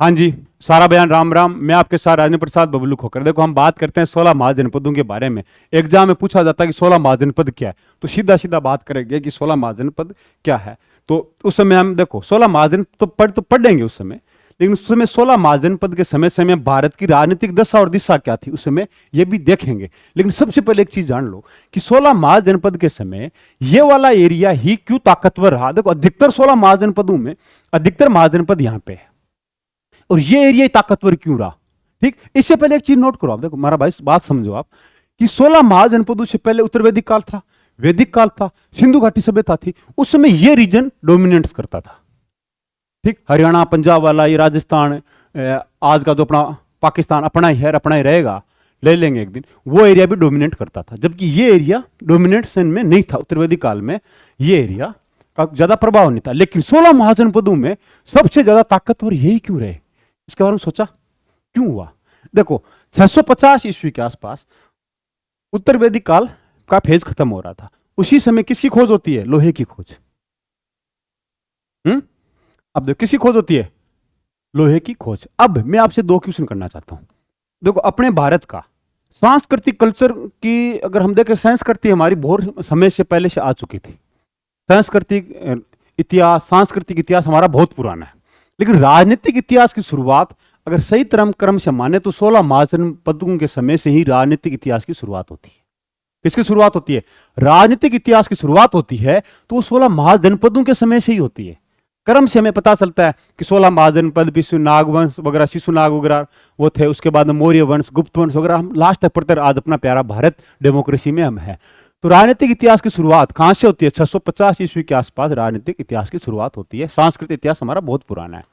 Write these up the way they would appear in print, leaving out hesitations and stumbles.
हाँ जी, सारा बयान राम राम। मैं आपके साथ राजेंद्र प्रसाद बबलू खोकर। देखो, हम बात करते हैं 16 महाजनपदों के बारे में। एग्जाम में पूछा जाता है कि 16 महाजनपद क्या है, तो सीधा सीधा बात करेंगे कि 16 महाजनपद क्या है। तो उस समय हम देखो 16 महाजन तो पढ़ेंगे उस समय, लेकिन उस समय 16 महाजनपद के समय समय भारत की राजनीतिक दशा और दिशा क्या थी उस समय, ये भी देखेंगे। लेकिन सबसे पहले एक चीज जान लो कि 16 महाजनपद के समय ये वाला एरिया ही क्यों ताकतवर रहा। देखो, अधिकतर 16 महाजनपदों में अधिकतर महाजनपद यहाँ पे है, और ये एरिया ताकतवर क्यों रहा। ठीक, इससे पहले एक चीज नोट करो आप। देखो हमारा भाई, बात समझो आप कि 16 महाजनपदों से पहले उत्तर वैदिक काल था, वैदिक काल था, सिंधु घाटी सभ्यता थी। उस समय ये रीजन डोमिनेट करता था। ठीक, हरियाणा पंजाब वाला, ये राजस्थान, आज का जो अपना पाकिस्तान अपना ही है, अपना ही रहेगा, ले लेंगे एक दिन, वो एरिया भी डोमिनेट करता था। जबकि ये एरिया डोमिनेशन में नहीं था उत्तर वैदिक काल में, ये एरिया का ज्यादा प्रभाव नहीं था। लेकिन 16 महाजनपदों में सबसे ज्यादा ताकतवर यही क्यों रहे, इसके बारे में सोचा क्यों हुआ। देखो, 650 ईस्वी के आसपास उत्तर वैदिक काल का फेज खत्म हो रहा था। उसी समय किसकी खोज होती है? लोहे की खोज। अब देखो, किसकी खोज होती है? लोहे की खोज। अब मैं आपसे दो क्वेश्चन करना चाहता हूं। देखो, अपने भारत का सांस्कृतिक कल्चर की अगर हम देखें, संस्कृति हमारी बहुत समय से पहले से आ चुकी थी। सांस्कृतिक इतिहास हमारा बहुत पुराना है। लेकिन राजनीतिक इतिहास की शुरुआत अगर सही क्रम से माने तो 16 महाजनपदों के समय से ही राजनीतिक इतिहास की शुरुआत होती है। किसकी शुरुआत होती है? राजनीतिक इतिहास की शुरुआत होती है तो वो 16 महाजनपदों के समय से ही होती है। क्रम से हमें पता चलता है कि 16 महाजनपद, विश्वनाग वंश वगैरह, शिशुनाग वगैरह वो थे। उसके बाद मौर्य वंश, गुप्त वंश वगैरह, हम लास्ट तक पढ़ते। आज अपना प्यारा भारत डेमोक्रेसी में हम है। तो राजनीतिक इतिहास की शुरुआत कहां से होती है? 650 ईस्वी के आसपास राजनीतिक इतिहास की शुरुआत होती है। सांस्कृतिक इतिहास हमारा बहुत पुराना है।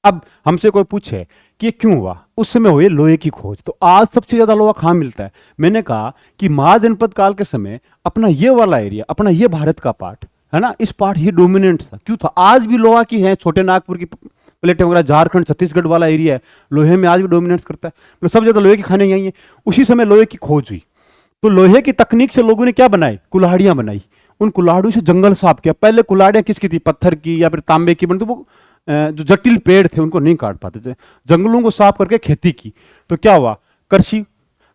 अब हमसे कोई पूछे कि ये क्यों हुआ, उस समय हुई लोहे की खोज। तो आज सबसे ज्यादा लोहा कहां मिलता है? मैंने कहा कि महाजनपद काल के समय अपना ये वाला एरिया, अपना ये भारत का पार्ट है ना, इस पार्ट ये डोमिनेंट था। क्यों था? आज भी लोहा की है, छोटे नागपुर की प्लेटें वगैरह, झारखंड छत्तीसगढ़ वाला एरिया है, लोहे में आज भी डोमिनेट करता है। तो सब ज्यादा लोहे की खाने यही है। उसी समय लोहे की खोज हुई, तो लोहे की तकनीक से लोगों ने क्या बनाई? कुल्हाड़ियां बनाई। उन कुल्हाड़ियों से जंगल साफ किया। पहले कुल्हाड़ियां किसकी थी? पत्थर की या फिर तांबे की बनती। वो जो जटिल पेड़ थे उनको नहीं काट पाते थे। जंगलों को साफ करके खेती की। तो क्या हुआ? कृषि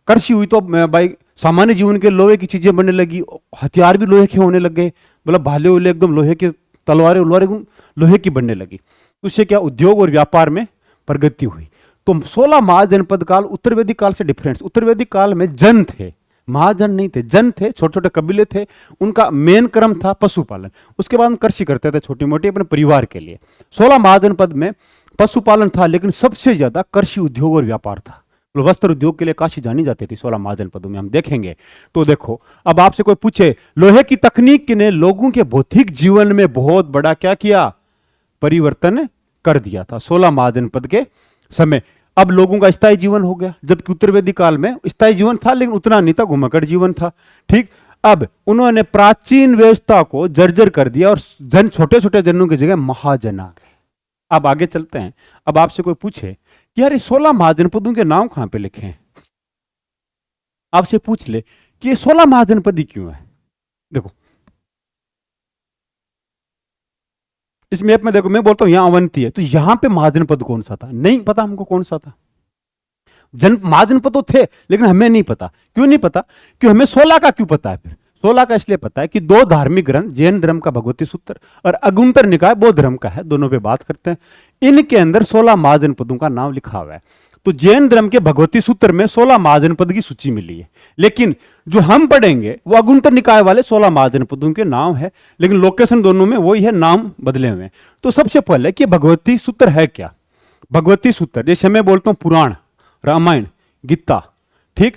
कृषि हुई। तो भाई सामान्य जीवन के लोहे की चीजें बनने लगी। हथियार भी लोहे के होने लग गए। मतलब भाले उले एकदम लोहे के, तलवारें उलवारें एकदम लोहे की बनने लगी। उससे क्या उद्योग और व्यापार में प्रगति हुई। तो 16 महाजनपद काल उत्तर वैदिक काल से डिफरेंस। उत्तर वैदिक काल में जन थे, महाजन नहीं थे, जन थे, छोटे छोटे कबीले थे। उनका मेन क्रम था पशुपालन। उसके बाद कृषि करते थे छोटी मोटी अपने परिवार के लिए। 16 महाजनपद में पशुपालन था, लेकिन सबसे ज्यादा कृषि उद्योग और व्यापार था। वस्त्र उद्योग के लिए काशी जानी जाती थी 16 महाजनपदों में, हम देखेंगे। तो देखो, अब आपसे कोई पूछे लोहे की तकनीक ने लोगों के भौतिक जीवन में बहुत बड़ा क्या किया? परिवर्तन कर दिया था 16 महाजनपद के समय। अब लोगों का स्थायी जीवन हो गया, जबकि उत्तर वैदिक काल में स्थायी जीवन था लेकिन उतना नहीं था, घुमक्कड़ जीवन था। ठीक, अब उन्होंने प्राचीन व्यवस्था को जर्जर कर दिया और जन, छोटे छोटे जनों की जगह महाजन आ गए। अब आगे चलते हैं। अब आपसे कोई पूछे कि यार ये 16 महाजनपदों के नाम कहां पे लिखे हैं, आपसे पूछ ले कि ये 16 महाजनपदी क्यों है। देखो इस मैप में देखो, मैं बोलता हूं यहां अवंती है, तो यहां पे महाजनपद कौन सा था? नहीं पता हमको कौन सा था। महाजनपद तो थे लेकिन हमें नहीं पता। क्यों नहीं पता? क्यों? हमें 16 का क्यों पता है? फिर 16 का इसलिए पता है कि दो धार्मिक ग्रंथ, जैन धर्म का भगवती सूत्र और अगुंतर निकाय बौद्ध धर्म का है, दोनों पे बात करते हैं। इनके अंदर 16 महाजनपदों का नाम लिखा हुआ है। तो जैन धर्म के भगवती सूत्र में 16 महाजनपद की सूची मिली है, लेकिन जो हम पढ़ेंगे वो अगुंतर निकाय वाले 16 महाजनपदों के नाम है, लेकिन लोकेशन दोनों में वही है, नाम बदले हुए हैं। तो सबसे पहले कि भगवती सूत्र है क्या? भगवती सूत्र जैसे मैं बोलता हूं पुराण, रामायण, गीता, ठीक,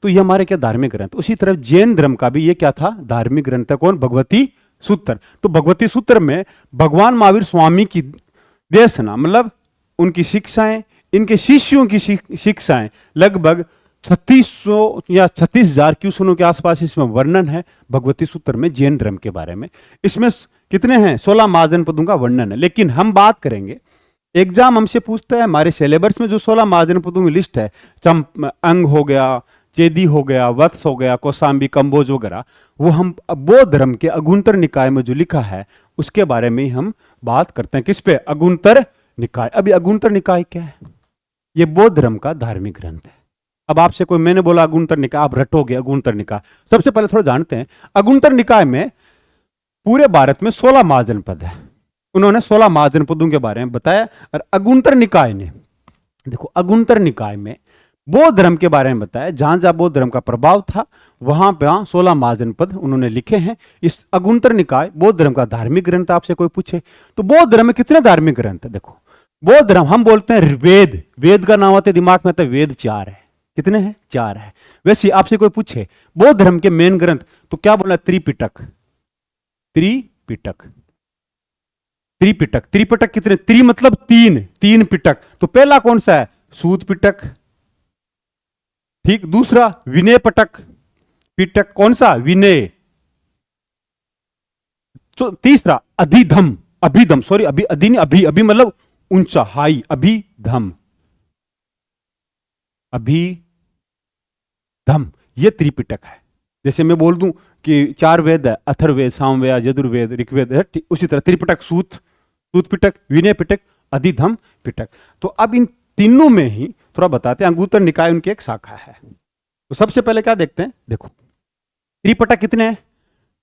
तो ये हमारे क्या धार्मिक ग्रंथ। उसी तरह जैन धर्म का भी ये क्या था? धार्मिक ग्रंथ है। कौन? भगवती सूत्र। तो भगवती सूत्र में भगवान महावीर स्वामी की देशना, मतलब उनकी शिक्षाएं, इनके शिष्यों की शिक्षाएं, लगभग 3600 या 36,000 क्वेश्चनों के आसपास इसमें वर्णन है भगवती सूत्र में जैन धर्म के बारे में। इसमें कितने हैं? 16 महाजनपदों का वर्णन है। लेकिन हम बात करेंगे, एग्जाम हमसे पूछता है हमारे सिलेबस में जो 16 महाजनपदों की लिस्ट है, अंग हो गया, चेदी हो गया, वत्स हो गया, कौसाम्बी, कंबोज वगैरह, वो हम बौद्ध धर्म के अगुंतर निकाय में जो लिखा है उसके बारे में हम बात करते हैं। किस पे? अगुंतर निकाय। अभी अगुंतर निकाय क्या है? ये बौद्ध धर्म का धार्मिक ग्रंथ है। अब आपसे कोई, मैंने बोला अगुंतर निकाय, आप रटोगे अगुंतर निकाय। सबसे पहले थोड़ा जानते हैं, अगुंतर निकाय में पूरे भारत में 16 महाजनपद है। उन्होंने 16 महाजनपदों के बारे में बताया। और अगुंतर निकाय ने, देखो अगुंतर निकाय में बौद्ध धर्म के बारे में बताया। जहां जहां बौद्ध धर्म का प्रभाव था वहां पे 16 महाजनपद उन्होंने लिखे हैं। इस अगुंतर निकाय बौद्ध धर्म का धार्मिक ग्रंथ। आपसे कोई पूछे तो बौद्ध धर्म में कितने धार्मिक ग्रंथ है? देखो बौद्ध धर्म, हम बोलते हैं वेद, वेद का नाम आते दिमाग में आता है, वेद 4 है। कितने हैं? 4 है। वैसे आपसे कोई पूछे बौद्ध धर्म के मेन ग्रंथ तो क्या बोलना? त्रिपिटक। त्रिपिटक, त्रिपिटक, त्रिपिटक कितने? त्रि मतलब 3, 3 पिटक। तो पहला कौन सा है? सूत पिटक, ठीक। दूसरा विनय पिटक, पिटक कौन सा? विनय। तो तीसरा अधिधम, अभिधम, सॉरी अभी अधि नहीं, अभी, अभी मतलब ऊंचा, हाई, अभिधम, अभिधम, ये त्रिपिटक है। जैसे मैं बोल दूं कि 4 वेद है, अथर्ववेद, सामवेद, यजुर्वेद, ऋग्वेद है, उसी तरह त्रिपिटक, सूत, सूत पिटक, विनय पिटक, अधिधम पिटक। तो अब इन तीनों में ही थोड़ा बताते हैं। अगुंतर निकाय उनकी एक शाखा है। तो सबसे पहले क्या देखते हैं? देखो त्रिपिटक कितने हैं?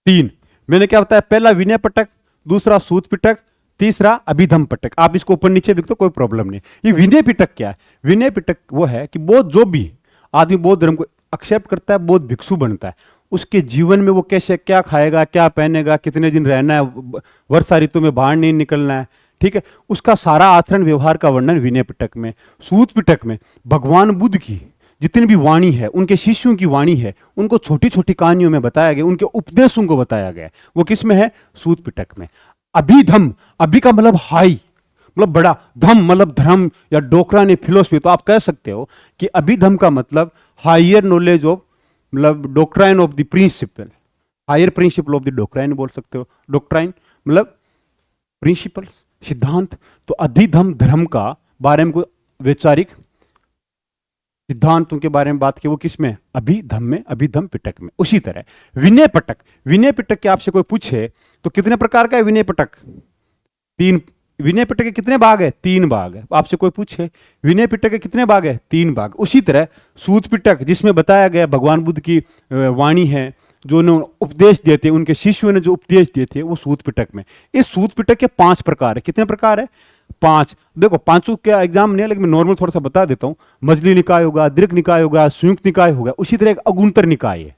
3। मैंने क्या बताया? पहला विनय पिटक, दूसरा सूत पिटक, तीसरा अभिधम पिटक। आप इसको ऊपर नीचे लिख दो, कोई प्रॉब्लम नहीं। ये विनय पिटक क्या है? विनय पिटक वो है कि बौद्ध, जो भी आदमी बौद्ध धर्म को एक्सेप्ट करता है, बौद्ध भिक्षु बनता है, उसके जीवन में वो कैसे, क्या खाएगा, क्या पहनेगा, कितने दिन रहना है, वर्षा ऋतु में बाहर नहीं निकलना है, ठीक है, उसका सारा आचरण व्यवहार का वर्णन विनय पिटक में। सूत पिटक में भगवान बुद्ध की जितनी भी वाणी है, उनके शिष्यों की वाणी है, उनको छोटी छोटी कहानियों में बताया गया, उनके उपदेशों को बताया गया। वो किस में है? सूत पिटक में। अभिधम, अभि का मतलब हाई, मतलब बड़ा, धम मतलब धर्म या डोकरा ने फिलोसफी। तो आप कह सकते हो कि अभिधम का मतलब हायर नॉलेज ऑफ, मतलब doctrine of the principle, higher principle of the doctrine बोल सकते हो। डॉक्ट्राइन मतलब प्रिंसिपल, सिद्धांत। तो अधिधम धर्म का बारे में वैचारिक सिद्धांतों के बारे में बात की, वो किस में? अभिधम में, अभिधम पिटक में। उसी तरह विनय पिटक, विनय पिटक के आपसे कोई पूछे तो कितने प्रकार का है विनय पिटक? 3। विनय पिटक के कितने भाग है? 3 भाग है। आपसे कोई पूछे विनय पिटक के कितने भाग है? 3 भाग। उसी तरह सूत पिटक, जिसमें बताया गया भगवान बुद्ध की वाणी है, जो उन्होंने उपदेश दिए थे, उनके शिष्यों ने जो उपदेश दिए थे, वो सूत पिटक में। इस सूत पिटक के 5 प्रकार है। कितने प्रकार है? 5। देखो पांचों का एग्जाम नहीं है, लेकिन मैं नॉर्मल थोड़ा सा बता देता हूं। मजली निकाय होगा, दीर्घ निकाय होगा, संयुक्त निकाय होगा, उसी तरह एक अगुंतर निकाय है।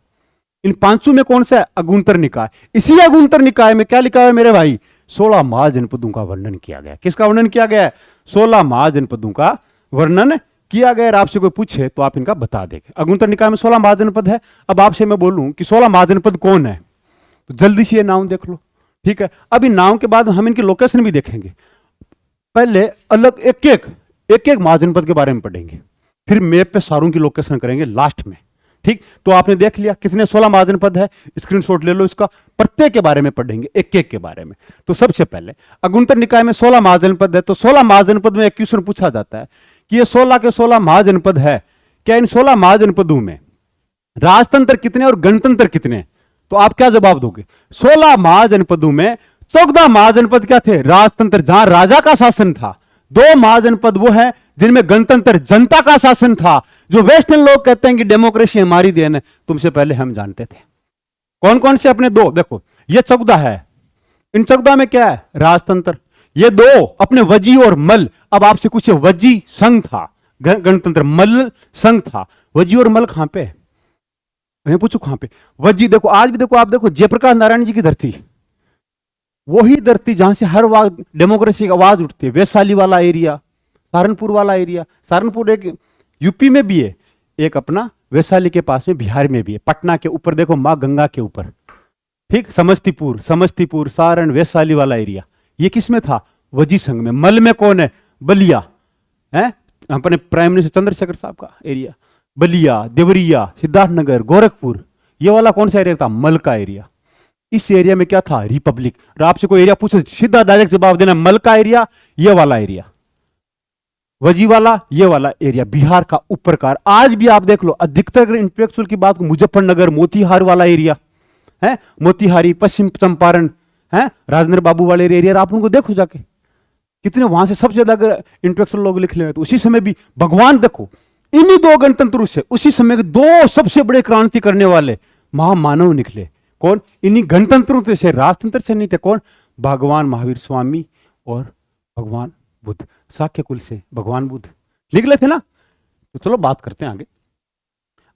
इन 5 में कौन सा है? अगुंतर निकाय। इसी अगुंतर निकाय में क्या लिखा है मेरे भाई? 16 महाजनपदों का वर्णन किया गया। किसका वर्णन किया गया है? 16 महाजनपदों का वर्णन किया गया। और आपसे कोई पूछे तो आप इनका बता देंगे। अगुंतर निकाय में 16 महाजनपद है। अब आपसे मैं बोलूं कि 16 महाजनपद कौन है, तो जल्दी से ये नाम देख लो, ठीक है। अब इन नाम के बाद हम इनकी लोकेशन भी देखेंगे। पहले अलग एक एक महाजनपद के बारे में पढ़ेंगे, फिर मैप पे सारों की लोकेशन करेंगे लास्ट में, ठीक। तो आपने देख लिया कितने 16 महाजनपद है, स्क्रीनशॉट ले लो इसका। प्रत्येक के बारे में पढ़ेंगे, एक एक के बारे में। तो सबसे पहले अगुंतर निकाय में 16 महाजनपद है। तो 16 महाजनपद में एक क्वेश्चन पूछा जाता है कि ये 16 के 16 महाजनपद है, क्या इन 16 महाजनपदों में राजतंत्र कितने और गणतंत्र कितने? तो आप क्या जवाब दोगे? 16 महाजनपदों में 14 महाजनपद क्या थे? राजतंत्र, जहां राजा का शासन था। 2 महाजनपद वो है जिनमें गणतंत्र, जनता का शासन था। जो वेस्टर्न लोग कहते हैं कि डेमोक्रेसी हमारी देन है, तुमसे पहले हम जानते थे। कौन कौन से? अपने 2 देखो, ये 14 है। इन 14 में क्या है? राजतंत्र। ये 2 अपने वजी और मल। अब आपसे कुछ वजी संघ था, गणतंत्र, मल संघ था। वजी और मल कहां पे? मैं पूछू कहां पे? वजी देखो, आज भी देखो, आप देखो जयप्रकाश नारायण जी की धरती, वही धरती जहां से हर वक्त डेमोक्रेसी की आवाज उठती है। वैशाली वाला एरिया, सहारनपुर वाला एरिया। सहारनपुर एक यूपी में भी है, एक अपना वैशाली के पास में बिहार में भी है। पटना के ऊपर देखो, मां गंगा के ऊपर, ठीक। समस्तीपुर, सारण, वैशाली वाला एरिया, ये किस में था? वजी संघ में। मल में कौन है? बलिया है, अपने प्राइम मिनिस्टर चंद्रशेखर साहब का एरिया। बलिया, देवरिया, सिद्धार्थनगर, गोरखपुर, ये वाला कौन सा एरिया था? मल का एरिया। इस एरिया में क्या था? रिपब्लिक। और आपसे कोई एरिया पूछे, सीधा डायरेक्ट जवाब देना, मल का एरिया, ये वाला एरिया, वजी वाला, ये वाला एरिया, बिहार का ऊपर का। आज भी आप देख लो, अधिकतर इंटेलेक्चुअल की बात, मुजफ्फरनगर, मोतिहार वाला एरिया है, मोतिहारी, पश्चिम चंपारण है, राजेंद्र बाबू वाले एरिया, आप उनको देखो जाके, कितने वहां से सबसे ज्यादा अगर इंटेलेक्चुअल लोग लिख ले तो उसी समय भी भगवान देखो, इन्हीं दो गणतंत्रों से उसी समय के दो सबसे बड़े क्रांति करने वाले महामानव निकले। कौन? इन्हीं गणतंत्रों से, राजतंत्र से नहीं थे। कौन? भगवान महावीर स्वामी और भगवान बुद्ध, शाक्य कुल से भगवान बुद्ध निकले थे ना। तो चलो बात करते हैं आगे।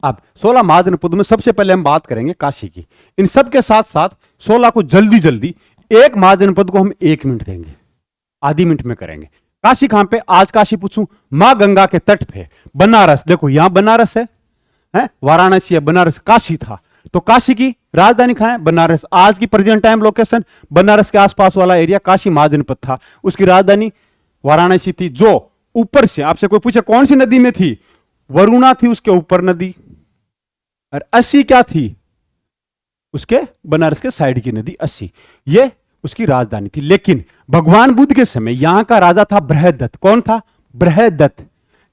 अब 16 महाजनपदों में सबसे पहले हम बात करेंगे काशी की। इन सब के साथ साथ 16 को जल्दी जल्दी एक महाजनपद को हम 1 मिनट देंगे, आधी मिनट में करेंगे। काशी कहां पे? आज काशी पूछूं, मां गंगा के तट पे बनारस। देखो यहां बनारस है, वाराणसी है, बनारस काशी था। तो काशी की राजधानी कहां है? बनारस। आज की प्रेजेंट टाइम लोकेशन बनारस के आसपास वाला एरिया काशी महाजनपद था। उसकी राजधानी वाराणसी थी, जो ऊपर से आपसे कोई पूछे कौन सी नदी में थी? वरुणा थी उसके ऊपर नदी, और अस्सी क्या थी? उसके बनारस के साइड की नदी अस्सी, ये उसकी राजधानी थी। लेकिन भगवान बुद्ध के समय यहां का राजा था बृहदत्त। कौन था? बृहदत्त।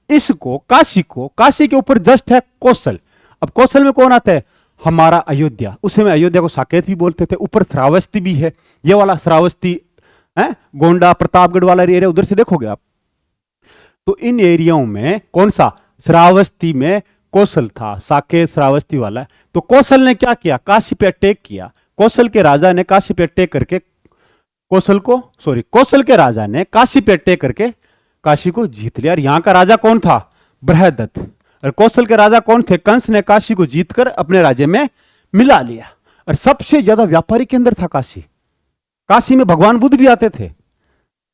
इसको काशी के ऊपर जस्ट है कौशल। अब कौशल में कौन आता है? हमारा अयोध्या। उस समय अयोध्या को साकेत भी बोलते थे। ऊपर श्रावस्ती भी है, ये वाला श्रावस्ती है, गोंडा प्रतापगढ़ वाला एरिया उधर से देखोगे आप। तो इन एरियाओं में कौन सा? श्रावस्ती में कौशल था, साकेत श्रावस्ती वाला। तो कौशल ने क्या किया? काशी पे अटैक किया। कौशल के राजा ने काशी पे अटैक करके कौशल के राजा ने काशी पे अटैक करके काशी को जीत लिया। और यहां का राजा कौन था? बृहदत्त। और कौशल के राजा कौन थे? कंस ने काशी को जीतकर अपने राज्य में मिला लिया। और सबसे ज्यादा व्यापारी केंद्र था काशी। काशी में भगवान बुद्ध भी आते थे।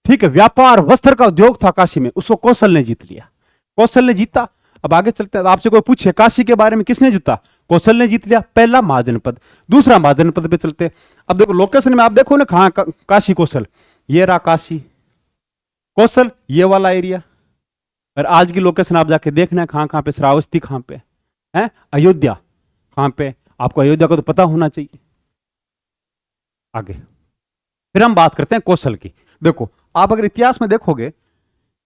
ठीक है, व्यापार वस्त्र का उद्योग था काशी में, उसको कौशल ने जीत लिया। कौशल ने जीता। अब आगे चलते हैं। आपसे कोई पूछे काशी के बारे में, किसने जीता? कौशल ने जीत लिया, पहला महाजनपद। दूसरा महाजनपद पे चलते। अब देखो लोकेशन में आप देखो ना, कहां काशी कौशल, ये रहा काशी कौशल, ये वाला एरिया। और आज की लोकेशन आप जाके देखना है कहां पे, श्रावस्ती कहां पे है, अयोध्या कहां पे। आपको अयोध्या का तो पता होना चाहिए। आगे फिर हम बात करते हैं कौशल की। देखो आप अगर इतिहास में देखोगे,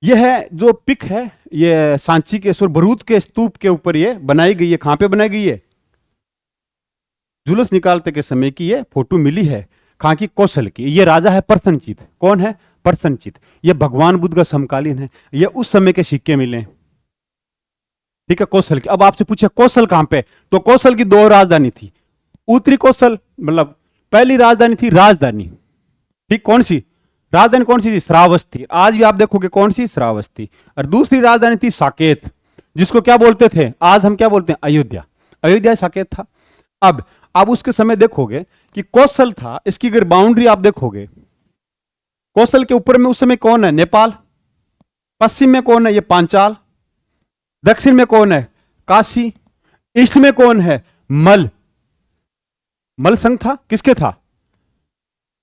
यह है जो पिक है, ये सांची के भरूच के स्तूप के ऊपर ये बनाई गई है। कहां पे बनाई गई है? जुलूस निकालते के समय की ये फोटो मिली है। कहां की? कौशल की। ये राजा है प्रसन्नचित। कौन है? प्रसन्नचित। ये भगवान बुद्ध का समकालीन है। ये उस समय के सिक्के मिले। ठीक है, कौशल की। अब आपसे पूछे कौशल कहां पे? तो कौशल की 2 राजधानी थी। उत्तरी कौशल, मतलब पहली राजधानी थी राजधानी, ठीक, कौन सी राजधानी? कौन सी थी? श्रावस्ती। आज भी आप देखोगे कौन सी? श्रावस्ती। और दूसरी राजधानी थी साकेत, जिसको क्या बोलते थे? आज हम क्या बोलते हैं? अयोध्या। अयोध्या साकेत था। अब आप उसके समय देखोगे कि कौशल था, इसकी अगर बाउंड्री आप देखोगे, कौशल के ऊपर में उस समय कौन है? नेपाल। पश्चिम में कौन है? ये पांचाल। दक्षिण में कौन है? काशी। ईस्ट में कौन है? मल संघ था। किसके था?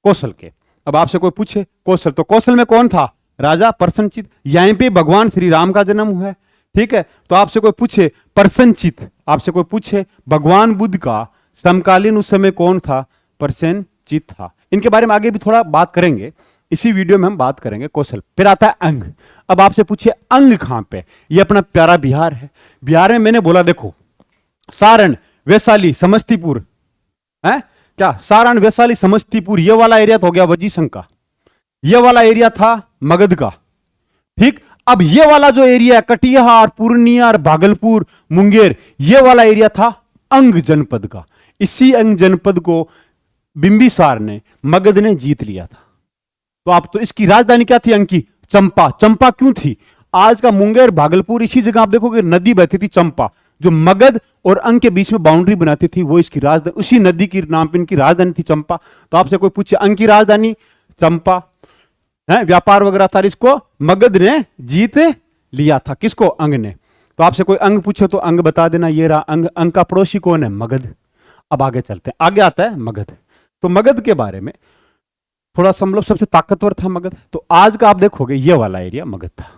कौशल के। अब आपसे कोई पूछे कौशल, तो कौशल में कौन था? राजा प्रसन्नचित। यहीं पे भगवान श्री राम का जन्म हुआ है। ठीक है, तो आपसे कोई पूछे प्रसन्नचित, आपसे कोई पूछे भगवान बुद्ध का समकालीन उस समय कौन था? प्रसन्नचित था। इनके बारे में आगे भी थोड़ा बात करेंगे, इसी वीडियो में हम बात करेंगे कौशल। फिर आता है अंग। अब आपसे पूछिए अंग कहां पे? ये अपना प्यारा बिहार है। बिहार में मैंने बोला देखो, सारण, वैशाली, समस्तीपुर है क्या? सारण, वैशाली, समस्तीपुर, ये वाला एरिया तो हो गया वजी संघ का। ये वाला एरिया था मगध का। ठीक, अब ये वाला जो एरिया है कटिहार, पूर्णिया, भागलपुर, मुंगेर, ये वाला एरिया था अंग जनपद का। इसी अंग जनपद को बिंबिसार ने, मगध ने जीत लिया था। तो इसकी राजधानी क्या थी? अंग की? चंपा। चंपा क्यों थी? आज का मुंगेर, भागलपुर, इसी जगह आप देखोगे नदी बहती थी चंपा, जो मगध और अंग के बीच में बाउंड्री बनाती थी, वो इसकी राजधानी, उसी नदी की नाम पे इनकी राजधानी थी चंपा। तो आपसे कोई पूछे अंग की राजधानी चंपा है, व्यापार वगैरह था, इसको मगध ने जीत लिया था। किसको? अंग ने। तो आपसे कोई अंग पूछे तो अंग बता देना, ये रहा अंग। अंग का पड़ोसी कौन है? मगध। अब आगे चलते हैं, आगे आता है मगध। तो मगध के बारे में थोड़ा सा, मतलब सबसे ताकतवर था मगध। तो आज का आप देखोगे ये वाला एरिया मगध था।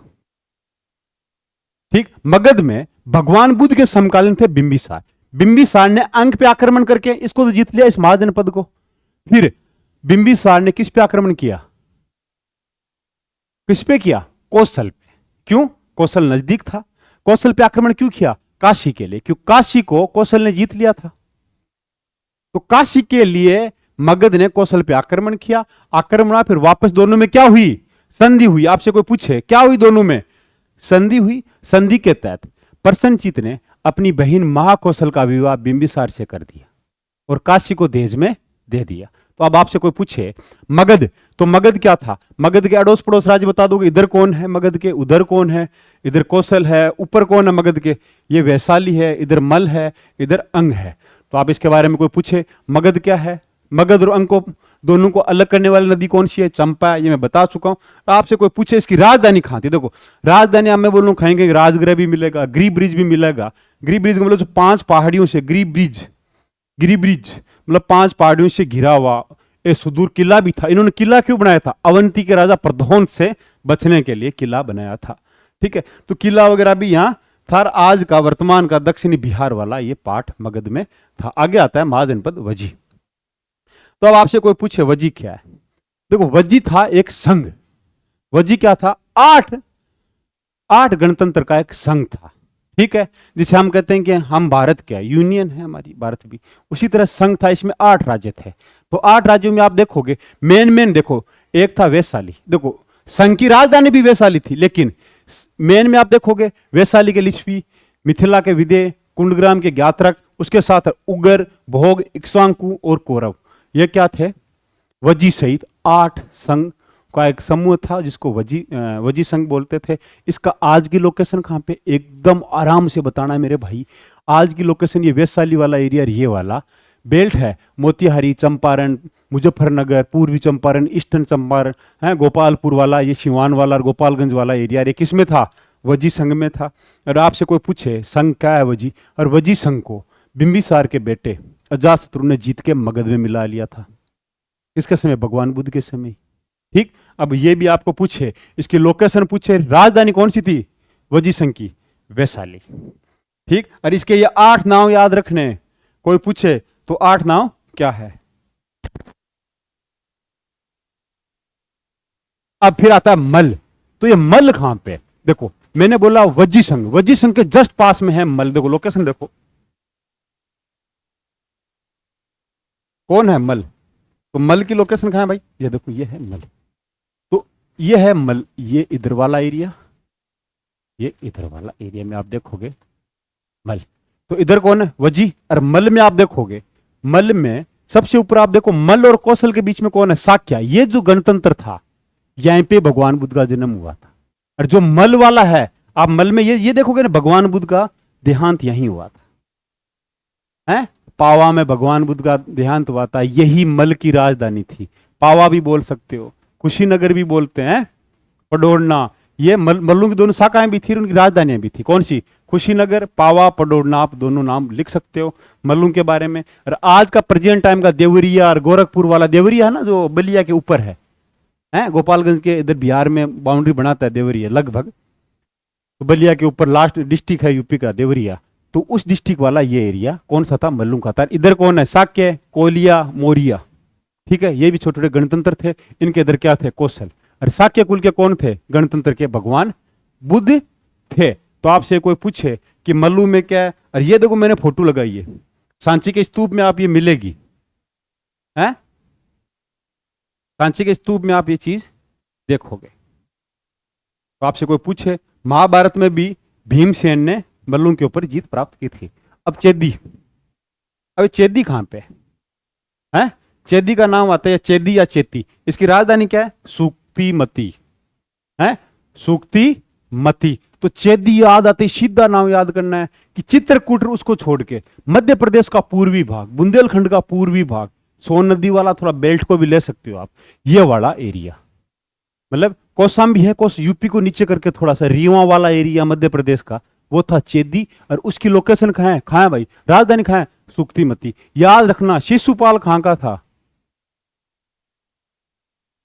ठीक, मगध में भगवान बुद्ध के समकालीन थे बिंबिसार। बिंबिसार ने अंग पे आक्रमण करके इसको तो जीत लिया, इस महाजनपद को। फिर बिंबिसार ने किस पे आक्रमण किया? किस पे किया? कौशल पे। क्यों? कौशल नजदीक था। कौशल पे आक्रमण क्यों किया? काशी के लिए, क्यों काशी को कौशल ने जीत लिया था। तो काशी के लिए मगध ने कौशल पे आक्रमण किया। आक्रमण, फिर वापस दोनों में क्या हुई? संधि हुई, आपसे कोई पूछे क्या हुई दोनों में, संधि हुई। संधि के तहत प्रसन्नचित्त ने अपनी बहन महाकौशल का विवाह बिंबिसार से कर दिया और काशी को दहेज में दे दिया। तो अब आपसे कोई पूछे मगध, तो मगध क्या था, मगध के अड़ोस पड़ोस राज्य बता दोगे, इधर कौन है मगध के, उधर कौन है, इधर कौशल है, ऊपर कौन है मगध के, ये वैशाली है, इधर मल है, इधर अंग है। तो आप इसके बारे में कोई पूछे मगध क्या है, मगध और अंग को दोनों को अलग करने वाली नदी कौन सी है, चंपा, ये मैं बता चुका हूं। आपसे कोई पूछे इसकी राजधानी कहां थी, देखो राजधानी आप मैं बोल रहा हूं खाएंगे, राजगृह भी मिलेगा, गिरी ब्रिज भी मिलेगा। गिरी ब्रिज मतलब जो 5 पहाड़ियों से, गिरी ब्रिज, गिरी ब्रिज मतलब 5 पहाड़ियों से घिरा हुआ एक सुदूर किला भी था। इन्होंने किला क्यों बनाया था, अवंती के राजा प्रद्योत से बचने के लिए किला बनाया था। ठीक है, तो किला वगैरह भी यहाँ था। आज का वर्तमान का दक्षिणी बिहार वाला ये पार्ट मगध में था। आगे आता है महाजनपद वजी। तो अब आपसे कोई पूछे वजी क्या है, देखो वजी था एक संघ। वजी क्या था, 8 गणतंत्र का एक संघ था। ठीक है, जिसे हम कहते हैं कि हम भारत क्या यूनियन है हमारी भारत भी, उसी तरह संघ था, इसमें 8 राज्य थे। तो 8 राज्यों में आप देखोगे मेन देखो, एक था वैशाली, देखो संघ की राजधानी भी वैशाली थी, लेकिन मेन में आप देखोगे वैशाली के लिच्छवी, मिथिला के विदेह, कुंडग्राम के ज्ञात्रक, उसके साथ उगर, भोग, इक्ष्वाकु और कौरव, ये क्या थे, वजी सहित 8 संघ का एक समूह था जिसको वजी संघ बोलते थे। इसका आज की लोकेशन कहाँ पे, एकदम आराम से बताना है मेरे भाई। आज की लोकेशन ये वैशाली वाला एरिया, ये वाला बेल्ट है, मोतिहारी, चंपारण, मुजफ्फरनगर, पूर्वी चंपारण, ईस्टर्न चंपारण है, गोपालपुर वाला, ये सिवान वाला और गोपालगंज वाला एरिया, ये किस में था, वजी संघ में था। और आपसे कोई पूछे संघ क्या है वजी, और वजी संघ को बिंबिसार के बेटे अजातशत्रु ने जीत के मगध में मिला लिया था। किसके समय, भगवान बुद्ध के समय। ठीक, अब ये भी आपको पूछे, इसकी लोकेशन पूछे, राजधानी कौन सी थी वजी संघ की, वैशाली। ठीक, और इसके ये 8 नाम याद रखने, कोई पूछे तो 8 नाम क्या है। अब फिर आता है मल। तो ये मल कहां पे, देखो मैंने बोला वजी संघ, वजी संघ के जस्ट पास में है मल। देखो लोकेशन देखो, कौन है मल, तो मल की लोकेशन कहां है भाई, ये देखो ये है मल। तो ये है मल, ये इधर वाला एरिया, ये इधर वाला एरिया में आप देखोगे मल। तो इधर कौन है, वजी। और मल में आप देखोगे, मल में सबसे ऊपर आप देखो मल और कौशल के बीच में कौन है, साक्या। ये जो गणतंत्र था यहीं पे भगवान बुद्ध का जन्म हुआ था। और जो मल वाला है, आप मल में ये देखोगे ना, भगवान बुद्ध का देहांत यहीं हुआ था, है पावा में भगवान बुद्ध का देहांत हुआ था। यही मल की राजधानी थी। पावा भी बोल सकते हो, कुशीनगर भी बोलते हैं, पडोरना, ये मल्लों की दोनों शाखाएं भी थी, उनकी राजधानियां भी थी। कौन सी, कुशीनगर, पावा, पडोरना, आप दोनों नाम लिख सकते हो मल्लों के बारे में। और आज का प्रेजेंट टाइम का देवरिया और गोरखपुर वाला, देवरिया है ना जो बलिया के ऊपर है, गोपालगंज के इधर बिहार में बाउंड्री बनाता है देवरिया लगभग, तो बलिया के ऊपर लास्ट डिस्ट्रिक्ट है यूपी का देवरिया। तो उस डिस्ट्रिक्ट वाला ये एरिया कौन सा था, मल्लू का था। इधर कौन है, साक्य, कोलिया, मौर्य। ठीक है, ये भी छोटे छोटे गणतंत्र थे। इनके इधर क्या थे, कौशल। और साक्य कुल के कौन थे, गणतंत्र के भगवान बुद्ध थे। तो आपसे कोई पूछे कि मल्लू में क्या है, और ये देखो मैंने फोटो लगाई है, सांची के स्तूप में आप ये मिलेगी, है सांची के स्तूप में आप ये चीज देखोगे। तो आपसे कोई पूछे, महाभारत में भी भीमसेन ने मल्लू के ऊपर जीत प्राप्त की थी। अब चेदी, अब चेदी कहां पे है, चेदी का नाम आता है चेदी या चेती। इसकी राजधानी क्या है, सुक्तिमती, है सुक्तिमती। तो चेदी याद आते ही सीधा नाम याद करना है कि चित्रकूट, उसको छोड़ के मध्य प्रदेश का पूर्वी भाग, बुंदेलखंड का पूर्वी भाग, सोन नदी वाला थोड़ा बेल्ट को भी ले सकते हो आप, ये वाला एरिया, मतलब कौशाम्बी है, यूपी को नीचे करके थोड़ा सा रीवा वाला एरिया मध्य प्रदेश का, वो था चेदी। और उसकी लोकेशन कहां है भाई, राजधानी कहां है, सुक्तिमती। याद रखना शिशुपाल कहां का था,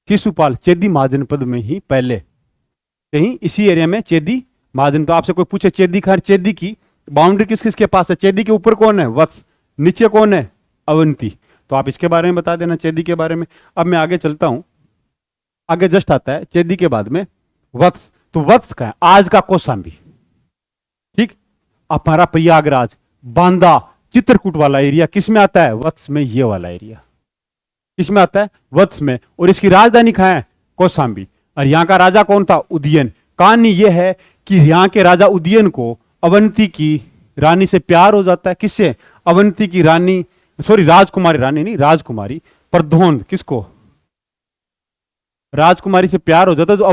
शिशुपाल चेदी महाजनपद में ही पहले, कहीं इसी एरिया में चेदी महाजन। तो आपसे कोई पूछे चेदी कहां, चेदी की बाउंड्री किस किस के पास है, चेदी के ऊपर कौन है, वत्स, नीचे कौन है, अवंती। तो आप इसके बारे में बता देना, चेदी के बारे में। अब मैं आगे चलता हूं, आगे जस्ट आता है चेदी के बाद में वत्स। तो वत्स का है आज का कौशाम्बी, ठीक। हमारा प्रयागराज, बांदा, चित्रकूट वाला एरिया किस में आता है, वत्स में। ये वाला एरिया किस में आता है, वत्स में। और इसकी राजधानी कहां है, कौशाम्बी। और यहाँ का राजा कौन था? उदयन। कहानी यह है कि यहाँ के राजा उदयन को अवंती की रानी से प्यार हो जाता है। किससे? अवंती की रानी, सॉरी राजकुमारी, रानी नहीं, राजकुमारी प्रद्योन, किसको? राजकुमारी से प्यार हो जाता है, जो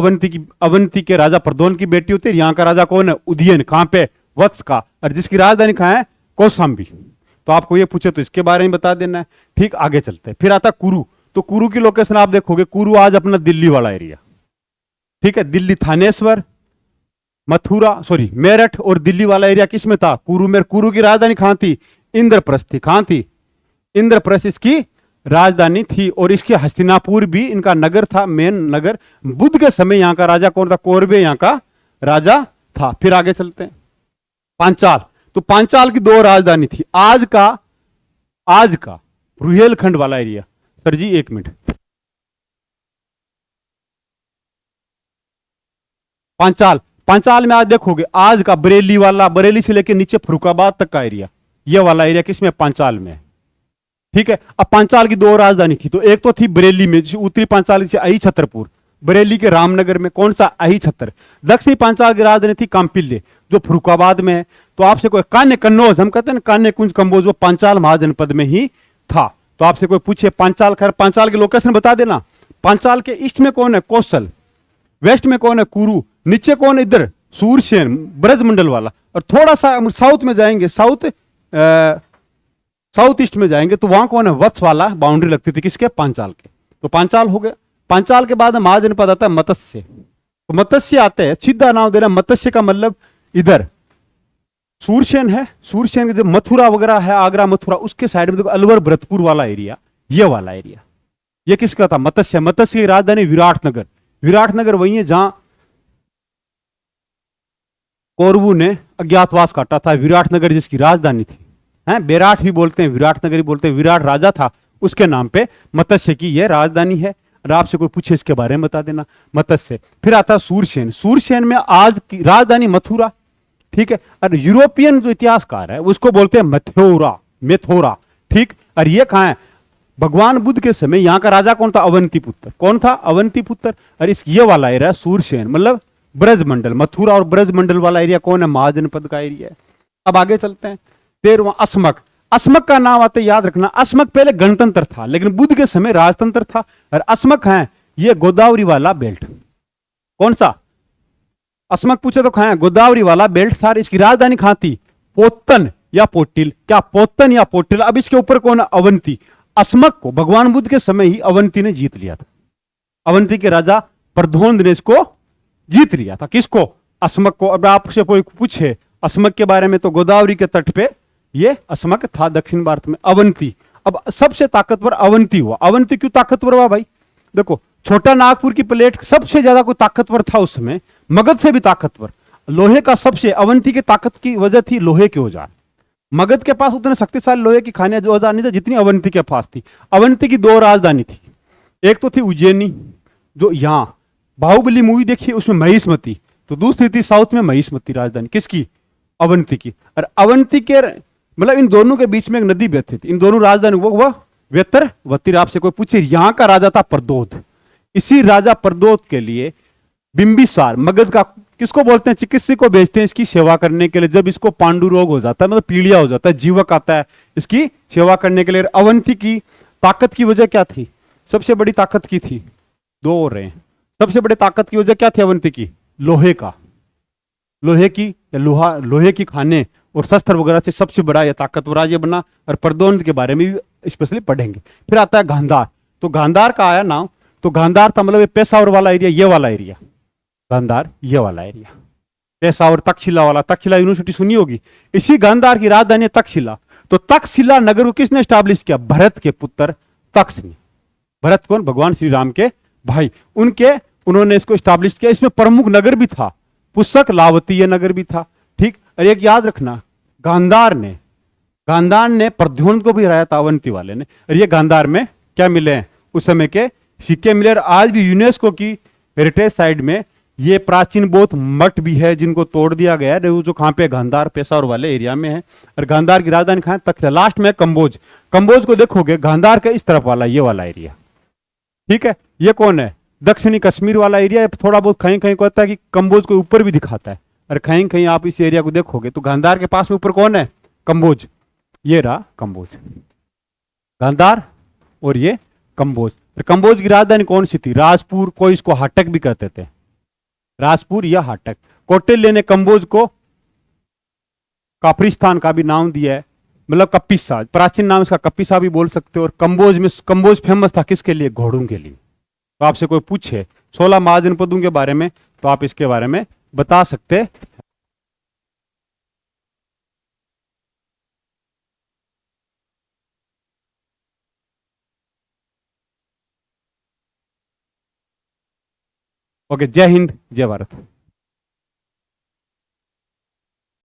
अवंती के राजा प्रद्योन की बेटी होती है। यहाँ का राजा कौन है? उदयन। कहां पे? वत्स का। और जिसकी राजधानी कहां है? कौशाम्बी। तो आपको ये पूछे तो इसके बारे में बता देना है। ठीक, आगे चलते हैं। फिर आता कुरु। तो कुरु की लोकेशन आप देखोगे, कुरु आज अपना दिल्ली वाला एरिया, ठीक है। दिल्ली, थानेश्वर, मथुरा, सॉरी मेरठ और दिल्ली वाला एरिया किस में था? कुरु में। कुरु की राजधानी कहां थी? इंद्रप्रस्थ थी। कहां थी? इंद्रप्रस्थ इसकी राजधानी थी। और इसके हस्तिनापुर भी इनका नगर था, मेन नगर। बुद्ध के समय यहाँ का राजा कौन था? कौरवे यहाँ का राजा था। फिर आगे चलते हैं। पांचाल। तो पांचाल की दो राजधानी थी। आज का रुहेलखंड वाला एरिया। सर जी एक मिनट। पांचाल में आज देखोगे, आज का बरेली वाला, बरेली से लेकर नीचे फरुखाबाद तक का एरिया, ये वाला एरिया किसमें? पांचाल में। ठीक है। अब पांचाल की दो राजधानी थी। तो एक तो थी बरेली में, उत्तरी पांचाल से अही छतरपुर, बरेली के रामनगर में कौन सा? अही छतर। दक्षिणी पांचाल की राजधानी थी कांपिल्य, जो फरुखाबाद में है। तो आपसे कोई कान्य कन्नौज, हम कहते हैं ना कान्य कुंज कंबोज, वो पांचाल महाजनपद में ही था। तो आपसे कोई पूछे पांचाल, खैर पांचाल की लोकेशन बता देना। पांचाल के ईस्ट में कौन है? कौशल। वेस्ट में कौन है? कुरु। नीचे कौन है? इधर सूरसेन, ब्रजमंडल वाला। और थोड़ा सा साउथ में जाएंगे, साउथ ईस्ट में जाएंगे तो वहां कौन है? वत्स वाला बाउंड्री लगती थी किसके? पांचाल के। तो पांचाल हो गया। पांचाल के बाद महाजनपद आता है मत्स्य। तो मत्स्य आते हैं, सीधा नाम दे रहा है मत्स्य का, मतलब इधर सूरसेन है। सूरसेन के जो मथुरा वगैरह है, आगरा मथुरा, उसके साइड में देखो अलवर भरतपुर वाला एरिया, ये वाला एरिया, ये किसका था? मत्स्य। मत्स्य की राजधानी विराटनगर। विराटनगर वही है जहां कौरवों ने अज्ञातवास काटा था। विराटनगर जिसकी राजधानी थी, हैं बेराट भी बोलते हैं, विराटनगर भी बोलते हैं। विराट राजा था, उसके नाम पे मत्स्य की यह राजधानी है। और आपसे कोई पूछे इसके बारे में बता देना, मत्स्य। फिर आता है सूरसेन। सूरसेन में आज की राजधानी मथुरा, ठीक है। और यूरोपियन जो इतिहासकार है उसको बोलते हैं मेथोरा, ठीक। और ये कहां है? भगवान बुद्ध के समय यहाँ का राजा कौन था? अवंती पुत्र। कौन था? अवंती पुत्र। और इस ये वाला एरिया सूरसेन, मतलब ब्रजमंडल, मथुरा और ब्रजमंडल वाला एरिया कौन है? महाजनपद का एरिया है। अब आगे चलते हैं। 13वां अस्मक। अस्मक का नाम आते याद रखना। अस्मक पहले गणतंत्र था, लेकिन बुद्ध के समय राजतंत्र था। और अस्मक है ये गोदावरी वाला बेल्ट। कौन सा? अस्मक पूछे तो कहां है? गोदावरी वाला बेल्ट था। इसकी राजधानी कहां थी? पोतन या पोटिल। क्या पोतन या पोटिल? अब इसके ऊपर कौन है? अवंती। अस्मक को भगवान बुद्ध के समय ही अवंती ने जीत लिया था। अवंती के राजा प्रद्योन ने इसको जीत लिया था। किसको? अस्मक को। अब आपसे कोई पूछे अस्मक के बारे में तो गोदावरी के तट पे ये अस्मक था, दक्षिण भारत में। अवंती, अब सबसे ताकतवर अवंती हुआ। अवंती क्यों ताकतवर हुआ भाई? देखो, छोटा नागपुर की प्लेट सबसे ज्यादा कोई ताकतवर था उस समय, मगध से भी ताकतवर। लोहे का सबसे, अवंती की ताकत की वजह थी लोहे के औजार। मगध के पास उतने शक्तिशाली लोहे की खानियां जो औजार नहीं थे जितनी अवंती के पास थी। अवंती की दो राजधानी थी, एक तो थी उज्जैनी, जो यहां बाहुबली मूवी देखिए उसमें महिष्मती, तो दूसरी थी साउथ में महिष्मती राजधानी। किसकी? अवंती की। और अवंती के मतलब इन दोनों के बीच में एक नदी बहती थी, इन दोनों राजधानी वो वेतरवती। आपसे कोई पूछे यहां का राजा था प्रद्योत। इसी राजा प्रद्योत के लिए बिंबिसार, मगध का किसको बोलते हैं? चिकित्सक को भेजते हैं इसकी सेवा करने के लिए। जब इसको पांडु रोग हो जाता है, मतलब पीलिया हो जाता है, जीवक आता है इसकी सेवा करने के लिए। अवंती की ताकत की वजह क्या थी? सबसे बड़ी ताकत की थी, दो और रहे। सबसे बड़ी ताकत की वजह क्या थी अवंती की? लोहे का, लोहे की खाने और शस्त्र वगैरह से सबसे बड़ा यह ताकतवर राज्य बना। और प्रद्योत के बारे में भी स्पेशली पढ़ेंगे। फिर आता है गांधार। तो गांधार का आया नाम, तो गांधार था मतलब पेशावर वाला एरिया, ये वाला एरिया गांधार, ये वाला एरिया पेशावर, तक्षशिला वाला। तक्षशिला यूनिवर्सिटी सुनी होगी। इसी गांधार की राजधानी तक्षशिला। तो तक्षशिला नगर को किसने स्टैब्लिश किया? भरत के पुत्र तक्ष ने। भरत कौन? भगवान श्री राम के भाई, उन्होंने इसको स्टैब्लिश किया। इसमें प्रमुख नगर भी था, पुष्यक, लावती, ये नगर भी था, ठीक। और एक याद रखना, गांधार ने प्रद्योत को भी हराया था, अवंती वाले ने। और ये गांधार में क्या मिले हैं? उस समय के सिक्के मिले। और आज भी यूनेस्को की हेरिटेज साइट में ये प्राचीन बौद्ध मठ भी है जिनको तोड़ दिया गया है, जो कहां पे? गांधार, पेशावर वाले एरिया में है। और गांधार की राजधानी कहां है? तख्त। लास्ट में कंबोज। कंबोज को देखोगे गांधार के इस तरफ वाला, ये वाला एरिया, ठीक है। ये कौन है? दक्षिणी कश्मीर वाला एरिया थोड़ा बहुत कहीं कहीं को होता है कि कंबोज को ऊपर भी दिखाता है, और कहीं कहीं आप इस एरिया को देखोगे तो गांधार के पास में ऊपर कौन है, कंबोज, ये रहा कंबोज, गांधार और ये कंबोज। कंबोज की राजधानी कौन सी थी, राजपुर, कोई इसको हाटक भी कहते थे, राजपुर या हाटक। कौटिल्य ने कंबोज को काफरिस्तान का भी नाम दिया है, मतलब कपिसा, प्राचीन नाम इसका कपिसा भी बोल सकते हो। और कंबोज में, कंबोज फेमस था किसके लिए, घोड़ों के लिए। तो आपसे कोई पूछे 16 महाजनपदों के बारे में तो आप इसके बारे में बता सकते। ओके, जय हिंद, जय भारत।